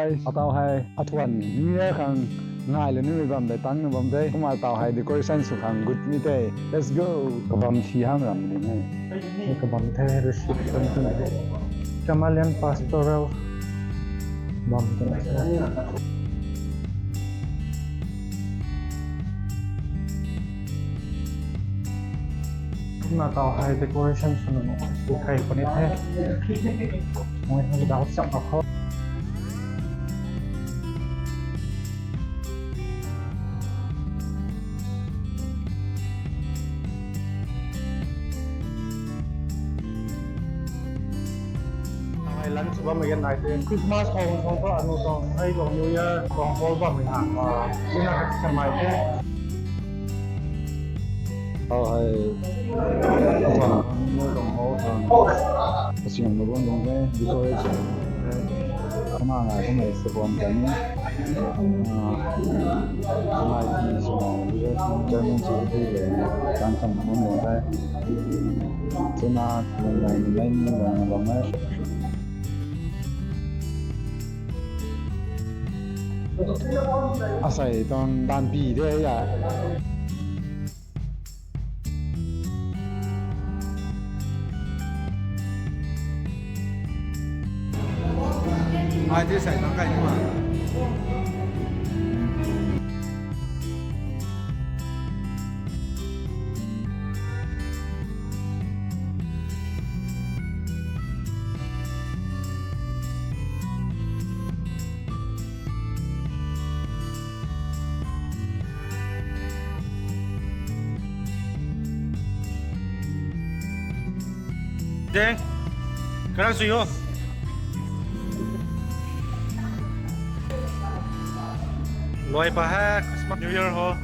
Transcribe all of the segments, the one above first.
guys atau hai athuan new khang ngai le nu bam le tang nu bam te kuma tau hai decoration su khang good ni te let's go kabam si ham ram ni ne kabam the reception tu Chamalian pastoral bam tu mà tàu hai decoration sân nó su khai con ít thế mọi người đào trọng học hơn hai lần sẽ vào mấy cái này thì Christmas không có anh đâu hay còn New Year còn hol vào mình hàng mà cái nào cái máy thế hay còn mua đồng hồ thường sử dụng một con đồng hồ đi coi chứ không mà không phải sử dụng cái này thì sử dụng bây giờ chơi mình chỉ đi để tăng thêm một món đồ đây cho nên mình lên làm mấyใส่ตอนด้านบีด้วยอ่ะaiที่ใส่น้ำไก่นี่มาเจ๊กำลังสุยอยู่ลอยไปฮะ Christmas New Year ฮะ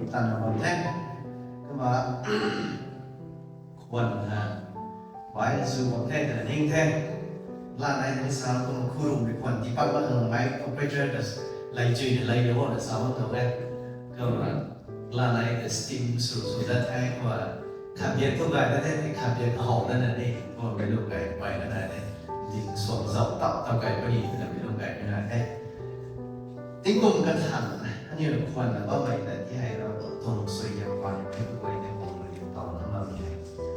thì ta là bằng thế cơ mà quần vài sự bằng thế là ninh thế là này thì sao cũng khu rụng cái quần thì bắt bắt đầu máy operator lấy chuyện lấy được là sao bắt đầu đấy cơ mà là này cái steam số ra thay và cảm nhận tôi cái thế thì cảm nhận hậuนั่นน่ะนี่ก็ไม่รู้ไงไปนั่นน่ะนี่ดิส่วนเราตับตับไก่ก็ดีแต่ไม่รู้ไก่ไม่ได้ ที่กลุ่มกระถางอันนี้เราควรแล้วก็ไปแต่ที่ให้เราตัวหนังสืออย่างวันที่ไว้ในวงเรียนต่อแล้วมาเนี่ย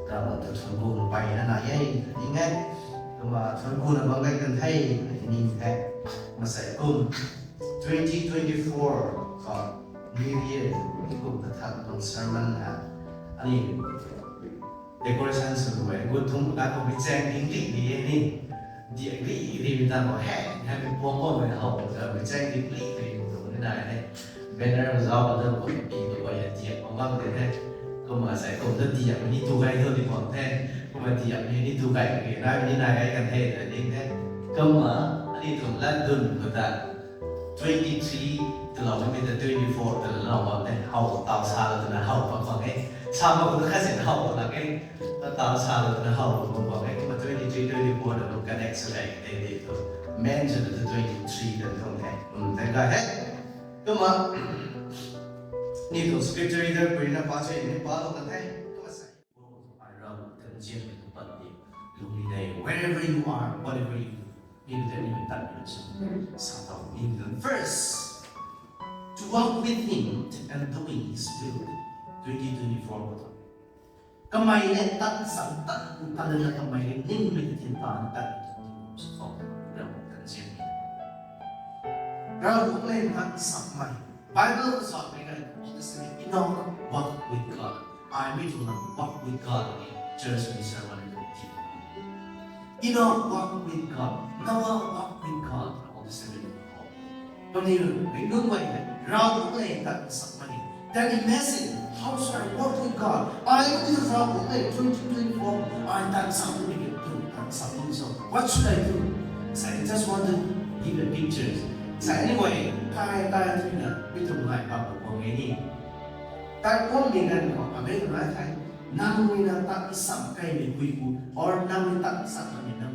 เราจะทำบุญไปนั่นน่ะยังไงมาทำบุญบางกันให้นี่แค่มาใส่กลุ่ม2024ก่อน New Year ที่กลุ่มกระถางตรง sermon นะอันนี้ decoration สวยกุศลการเอาไปแจ้งดิ้งดิ้งดีนี่ดีดีดีเป็นตามบอกแห่ให้เป็นพวงก็ไม่เอาแต่ไปแจ้งดิ้งดิ้งไปตรงนี้ได้เนี่ยเป็นอะไรเราเอาเรื่องคนปีตัวอย่างเดียวของบ้านเลยเนี่ยก็มาใส่ตัวเรื่องดีอย่างนี้ตัวไก่เท่าที่บอกแท้ก็มาดีอย่างนี้ตัวไก่กี่ได้ไม่ได้ไก่กันเท่แต่ดิ้งแท้ก็มาอันนี้ถึงแล้วดุนก็ได้23แต่เราไม่เป็นแต่24แต่เราบอกเนี่ยเอาตามชาเราจะเอาฟังให้ชาบางคนแค่เสียงเอาหลังให้ตามชาเราจะเอาบอกให้มา23 24เรากัน excellent เด็ดๆ mention the 23เดินตรงนี้แต่ก็เฮ้ก็มานี่ตัว scripture reader ไปนะป้าเจ้าเนี่ยป้าเรากันให้ก็มาใส่เรากันเจียนเป็นปัจจัยลุงใน wherever you are whatever you need to do that start off in the verse to walk with him and doing his will 2024ทำไมเนี่ยตั้งสังตัดตั้งเรื่องทำไมเนี่ยนิ่งไม่ติดตามตั้งสองเรากันเช่นนี้เราต้องเล่นทักษะใหม่ Bible สอนไม่ได้ Old Testament Enoch walk with God Iไม่ถูกนะ walk with God นี่ Church มีสอนในที Enoch walk with God Noah walk with God Old Testament ตอนนี้ไม่รู้ไว้เราต้องเล่นทักษะใหม่ Then imagine how should I walk with God? I will from 2024. I done something to done something. So what should I do? So I just want to give a picture. So anyway, ใต้ที่นะไม่ถูกหมายความของไอ้นี่แต่คนมีเงินของอเมริกันไทยนั่งมีนาตักสัมใครมีคุยกู or นั่งมีตักสัมมีนะ